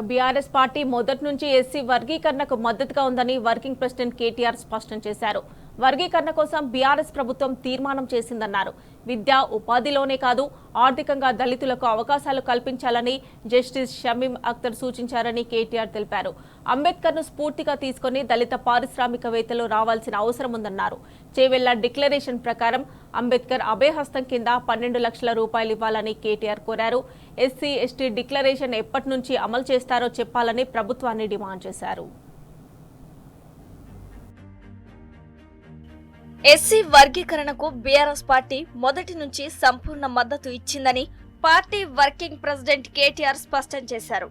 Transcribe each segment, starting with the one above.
BRS party మొదటి నుంచి SC వర్గీకరణకు మద్దతుగా ఉందని వర్కింగ్ ప్రెసిడెంట్ కేటీఆర్ స్పష్టం చేశారు. వర్గీకరణ కోసం బీఆర్ఎస్ ప్రభుత్వం తీర్మానం చేసిందన్నారు. విద్యా ఉపాధిలోనే కాదు ఆర్థికంగా దళితులకు అవకాశాలు కల్పించాలని జస్టిస్ షమీం అఖ్తర్ సూచించారని కేటీఆర్ తెలిపారు. అంబేద్కర్ను స్ఫూర్తిగా తీసుకుని దళిత పారిశ్రామికవేత్తలు రావాల్సిన అవసరం ఉందన్నారు. చేవెళ్ల డిక్లరేషన్ ప్రకారం అంబేద్కర్ అభయహస్తం కింద 12 లక్షల రూపాయలు ఇవ్వాలని కేటీఆర్ కోరారు. ఎస్సీ ఎస్టీ డిక్లరేషన్ ఎప్పటి నుంచి అమలు చేస్తారో చెప్పాలని ప్రభుత్వాన్ని డిమాండ్ చేశారు. ఎస్సీ వర్గీకరణకు బీఆర్ఎస్ పార్టీ మొదటి నుంచి సంపూర్ణ మద్దతు ఇచ్చిందని పార్టీ వర్కింగ్ ప్రెసిడెంట్ కేటీఆర్ స్పష్టం చేశారు.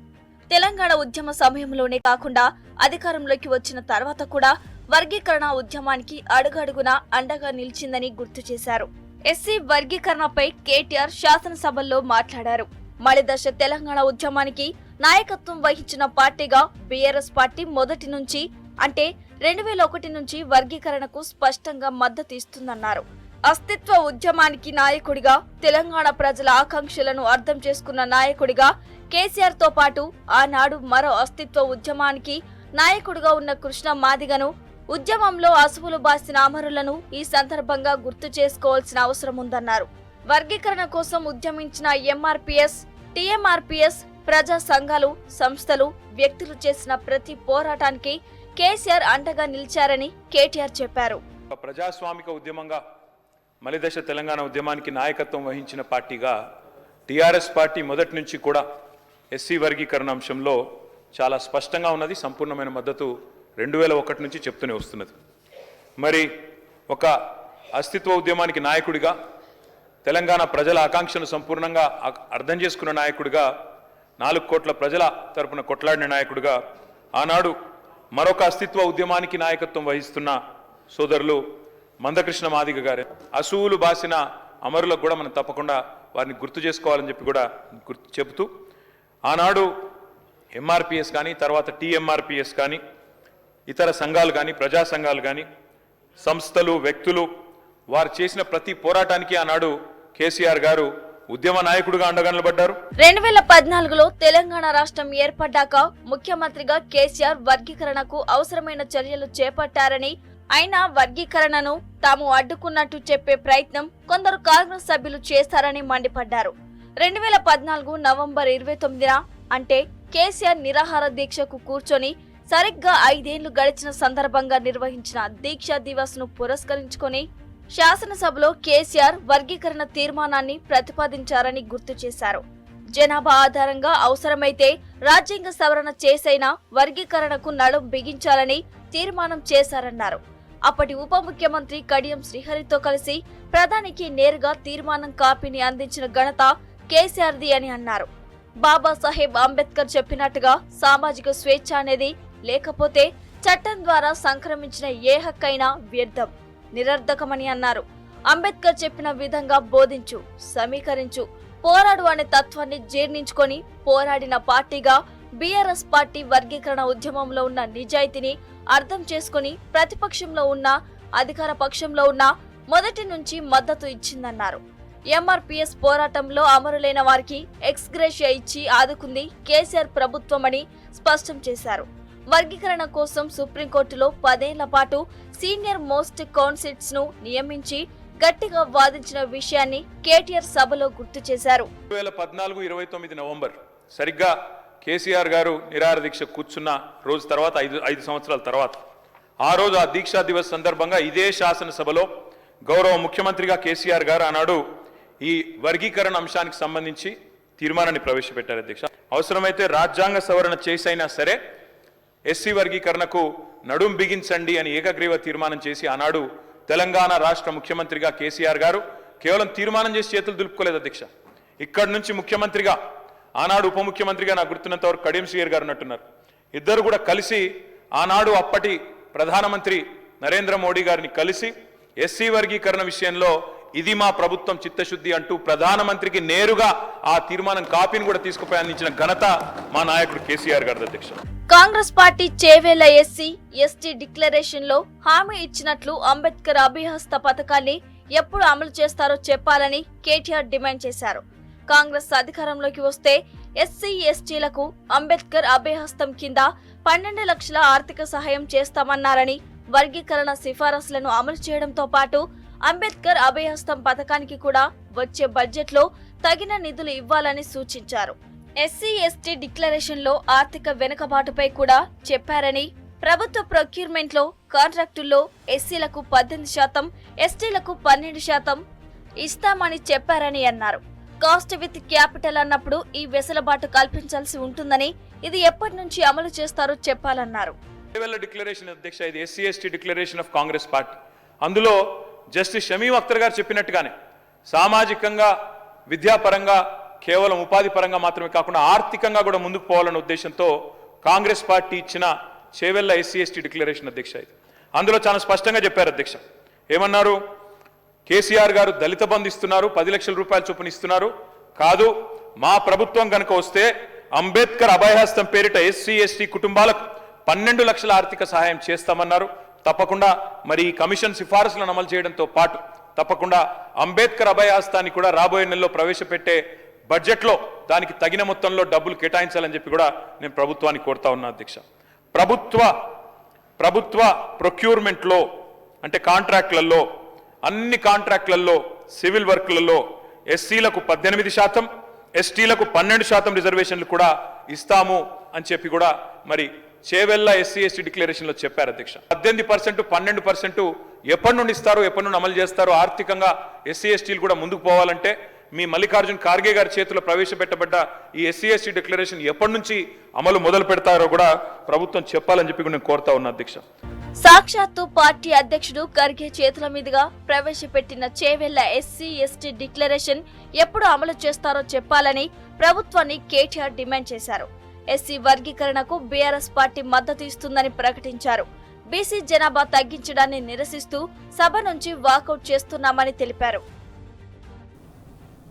తెలంగాణ ఉద్యమ సమయంలోనే కాకుండా అధికారంలోకి వచ్చిన తర్వాత కూడా వర్గీకరణ ఉద్యమానికి అడుగడుగునా అండగా నిలిచిందని గుర్తు చేశారు. ఎస్సీ వర్గీకరణపై కేటీఆర్ శాసనసభల్లో మాట్లాడారు. మలిదశ తెలంగాణ ఉద్యమానికి నాయకత్వం వహించిన పార్టీగా బీఆర్ఎస్ పార్టీ మొదటి నుంచి అంటే 2001 నుంచి వర్గీకరణకు స్పష్టంగా మద్దతు ఇస్తుందన్నారు. అస్తిత్వ ఉద్యమానికి నాయకుడిగా, తెలంగాణ ప్రజల ఆకాంక్షలను అర్థం చేసుకున్న నాయకుడిగా కేసీఆర్ తో పాటు ఆనాడు మరో అస్తిత్వ ఉద్యమానికి నాయకుడిగా ఉన్న కృష్ణ మాదిగను, ఉద్యమంలో అసువులు బాసిన అమరులను ఈ సందర్భంగా గుర్తు చేసుకోవాల్సిన అవసరం ఉందన్నారు. వర్గీకరణ కోసం ఉద్యమించిన ఎంఆర్పీఎస్, టీఎంఆర్పీఎస్, ప్రజా సంఘాలు, సంస్థలు, వ్యక్తులు చేసిన ప్రతి పోరాటానికి కేసీఆర్ అండగా నిలిచారని కేటీఆర్ చెప్పారు. ప్రజాస్వామిక ఉద్యమంగా మలిదశ తెలంగాణ ఉద్యమానికి నాయకత్వం వహించిన పార్టీగా టీఆర్ఎస్ పార్టీ మొదటి నుంచి కూడా ఎస్సీ వర్గీకరణ అంశంలో చాలా స్పష్టంగా ఉన్నది. సంపూర్ణమైన మద్దతు 2001 నుంచి చెప్తూనే వస్తున్నది. మరి ఒక అస్తిత్వ ఉద్యమానికి నాయకుడిగా, తెలంగాణ ప్రజల ఆకాంక్షను సంపూర్ణంగా అర్థం చేసుకున్న నాయకుడిగా, 4 కోట్ల ప్రజల తరపున కొట్లాడిన నాయకుడిగా, ఆనాడు మరొక అస్తిత్వ ఉద్యమానికి నాయకత్వం వహిస్తున్న సోదరులు మందకృష్ణ మాదిగ గారు, అసూలు బాసిన అమరులకు కూడా మనం తప్పకుండా వారిని గుర్తు చేసుకోవాలని చెప్పి కూడా చెబుతూ, ఆనాడు ఎంఆర్పిఎస్ కానీ, తర్వాత టీఎంఆర్పిఎస్ కానీ, ఇతర సంఘాలు కానీ, ప్రజా సంఘాలు కానీ, సంస్థలు, వ్యక్తులు వారు చేసిన ప్రతి పోరాటానికి ఆనాడు కేసీఆర్ గారు ఉద్యమ నాయకుడిగా అండగా నిలబడ్డారు. 2014లో తెలంగాణ రాష్ట్రం ఏర్పడ్డాక ముఖ్యమంత్రిగా కేసీఆర్ వర్గీకరణకు అవసరమైన చర్యలు చేపట్టారని, అయినా వర్గీకరణను తాము అడ్డుకున్నట్టు చెప్పే ప్రయత్నం కొందరు కాంగ్రెస్ సభ్యులు చేస్తారని మండిపడ్డారు. 2014 నవంబర్ 29న అంటే కేసీఆర్ నిరాహార దీక్షకు కూర్చొని సరిగ్గా 5 ఏళ్లు గడిచిన సందర్భంగా నిర్వహించిన దీక్షా దివస్ ను పురస్కరించుకొని శాసనసభలో కేసీఆర్ వర్గీకరణ తీర్మానాన్ని ప్రతిపాదించారని గుర్తు చేశారు. జనాభా ఆధారంగా అవసరమైతే రాజ్యాంగ సవరణ చేసైనా వర్గీకరణకు నడుం బిగించాలని తీర్మానం చేశారన్నారు. అప్పటి ఉప ముఖ్యమంత్రి కడియం శ్రీహరితో కలిసి ప్రధానికి నేరుగా తీర్మానం కాపీని అందించిన ఘనత కేసీఆర్ది అని అన్నారు. బాబాసాహెబ్ అంబేద్కర్ చెప్పినట్టుగా సామాజిక స్వేచ్ఛ అనేది లేకపోతే చట్టం ద్వారా సంక్రమించిన ఏ హక్కైనా వ్యర్థం, నిరర్ధకమని అన్నారు. అంబేద్కర్ చెప్పిన విధంగా బోధించు, సమీకరించు, పోరాడు అనే తత్వాన్ని జీర్ణించుకొని పోరాడిన పార్టీగా బీఆర్ఎస్ పార్టీ వర్గీకరణ ఉద్యమంలో ఉన్న నిజాయితీని అర్థం చేసుకుని ప్రతిపక్షంలో ఉన్న, అధికార పక్షంలో ఉన్న మొదటి నుంచి మద్దతు ఇచ్చిందన్నారు. ఎంఆర్పీఎస్ పోరాటంలో అమరులైన వారికి ఎక్స్గ్రేషియా ఇచ్చి ఆదుకుంది కేసీఆర్ ప్రభుత్వమని స్పష్టం చేశారు. వర్గీకరణ కోసం సుప్రీంకోర్టులో 10 ఏళ్ల పాటు సీనియర్ మోస్ట్ కౌన్సిల్స్ ను నియమించి గట్టిగా వాదించిన విషయాన్ని కేటీఆర్ సభలో గుర్తు చేశారు. 2014 29 నవంబర్ సరిగ్గా కేసీఆర్ గారు నిరాహార దీక్ష కూర్చున్న రోజు తర్వాత 5 సంవత్సరాల తర్వాత, ఆ రోజు ఆ దీక్షా దివస్ సందర్భంగా ఇదే శాసనసభలో గౌరవ ముఖ్యమంత్రిగా కేసీఆర్ గారు ఆనాడు ఈ వర్గీకరణ అంశానికి సంబంధించి తీర్మానాన్ని ప్రవేశపెట్టారు. అధ్యక్ష, అవసరమైతే రాజ్యాంగ సవరణ చేసైనా సరే ఎస్సీ వర్గీకరణకు నడుం బిగించండి అని ఏకగ్రీవ తీర్మానం చేసి ఆనాడు తెలంగాణ రాష్ట్ర ముఖ్యమంత్రిగా కేసీఆర్ గారు కేవలం తీర్మానం చేసి చేతులు దులుపుకోలేదు. అధ్యక్ష, ఇక్కడి నుంచి ముఖ్యమంత్రిగా, ఆనాడు ఉప ముఖ్యమంత్రిగా నాకు గుర్తున్నంత వరకు కడియం శ్రీహరి గారు ఉన్నట్టున్నారు. ఇద్దరు కూడా కలిసి ఆనాడు అప్పటి ప్రధానమంత్రి నరేంద్ర మోడీ గారిని కలిసి ఎస్సీ వర్గీకరణ విషయంలో ఇది మా ప్రభుత్వం చిత్తశుద్ధి అంటూ ప్రధానమంత్రికి నేరుగా ఆ తీర్మానం కాపీని కూడా తీసుకుపోయి అందించిన ఘనత మా నాయకుడు కేసీఆర్ గారి. అధ్యక్ష, Congress party Chevella SC ST declaration లో హామీ ఇచ్చినట్లు అంబేద్కర్ అభయహస్త పథకాన్ని ఎప్పుడు అమలు చేస్తారో చెప్పాలని కేటీఆర్ డిమాండ్ చేశారు. కాంగ్రెస్ అధికారంలోకి వస్తే ఎస్సీ ఎస్టీలకు అంబేద్కర్ అభయహస్తం కింద 12 లక్షల ఆర్థిక సహాయం చేస్తామన్నారని, వర్గీకరణ సిఫారసులను అమలు చేయడంతో పాటు అంబేద్కర్ అభయహస్తం పథకానికి కూడా వచ్చే బడ్జెట్లో తగిన నిధులు ఇవ్వాలని సూచించారు. ఎస్సీ ఎస్టీ డిక్లరేషన్ లో ఆర్థిక వెనుకబాటుపై కూడా చెప్పారని, ప్రభుత్వ ప్రొక్యూర్మెంట్ లో కాంట్రాక్టుల్లో ఎస్సీలకు 18%, ఎస్టీలకు 12% ఇస్తామని చెప్పారని అన్నారు. కాస్ట్ విత్ క్యాపిటల్ అన్నప్పుడు ఈ వెసులుబాటు కల్పించాల్సి ఉంటుందని, ఇది ఎప్పటి నుంచి అమలు చేస్తారో చెప్పాలన్నారు. డిక్లరేషన్ అధ్యక్ష, ఇది SC ST declaration of Congress party. అందులో జస్టిస్ షమీమ్ అఖ్తర్ గారు చెప్పినట్టుగానే సామాజికంగా, విద్యాపరంగా, కేవలం ఉపాధి పరంగా మాత్రమే కాకుండా ఆర్థికంగా కూడా ముందుకు పోవాలన్న ఉద్దేశంతో కాంగ్రెస్ పార్టీ ఇచ్చిన చేవెళ్ల ఎస్సీ ఎస్టీ డిక్లరేషన్ అధ్యక్ష. ఇది అందులో చాలా స్పష్టంగా చెప్పారు అధ్యక్ష. ఏమన్నారు? కేసీఆర్ గారు దళిత బంధు ఇస్తున్నారు, 10 లక్షల రూపాయల చొప్పున ఇస్తున్నారు. కాదు, మా ప్రభుత్వం కనుక వస్తే అంబేద్కర్ అభయహస్తం పేరిట ఎస్సీ ఎస్టీ కుటుంబాలకు 12 లక్షల ఆర్థిక సహాయం చేస్తామన్నారు. తప్పకుండా మరి ఈ కమిషన్ సిఫారసులను అమలు చేయడంతో పాటు తప్పకుండా అంబేద్కర్ అభయహస్తాన్ని కూడా రాబోయే నెలలో ప్రవేశపెట్టే బడ్జెట్లో దానికి తగిన మొత్తంలో డబ్బులు కేటాయించాలని చెప్పి కూడా నేను ప్రభుత్వాన్ని కోరుతా ఉన్నా అధ్యక్ష. ప్రభుత్వ ప్రొక్యూర్మెంట్లో అంటే కాంట్రాక్ట్లలో, అన్ని కాంట్రాక్ట్లలో, సివిల్ వర్క్లలో ఎస్సీలకు 18%, ఎస్టీలకు 12% రిజర్వేషన్లు కూడా ఇస్తాము అని చెప్పి కూడా మరి చేవెళ్ల ఎస్సీ ఎస్టీ డిక్లరేషన్లో చెప్పారు అధ్యక్ష. 18%, 12% ఎప్పటి నుండి ఇస్తారో, ఎప్పటి నుండి అమలు చేస్తారో, ఆర్థికంగా ఎస్సీ ఎస్టీలు కూడా ముందుకు పోవాలంటే మీ మల్లికార్జున్ ఖార్గే గారి చేతిలో ప్రవేశపెట్టబడ్డ ఈ ఎస్సీ ఎస్టీ డిక్లరేషన్ ఎప్పటి నుంచి అమలు మొదలు పెడతారో కూడా ప్రభుత్వం చెప్పాలని చెప్పి నేను కోరుతా ఉన్నా అధ్యక్ష. సాక్షాత్తు పార్టీ అధ్యక్షుడు ఖర్గే చేతుల మీదుగా ప్రవేశపెట్టిన చేవెళ్ల ఎస్సీ ఎస్టీ డిక్లరేషన్ ఎప్పుడు అమలు చేస్తారో చెప్పాలని ప్రభుత్వాన్ని కేటీఆర్ డిమాండ్ చేశారు. ఎస్సీ వర్గీకరణకు బీఆర్ఎస్ పార్టీ మద్దతు ఇస్తుందని ప్రకటించారు. బీసీ జనాభా తగ్గించడాన్ని నిరసిస్తూ సభ నుంచి వాకౌట్ చేస్తున్నామని తెలిపారు.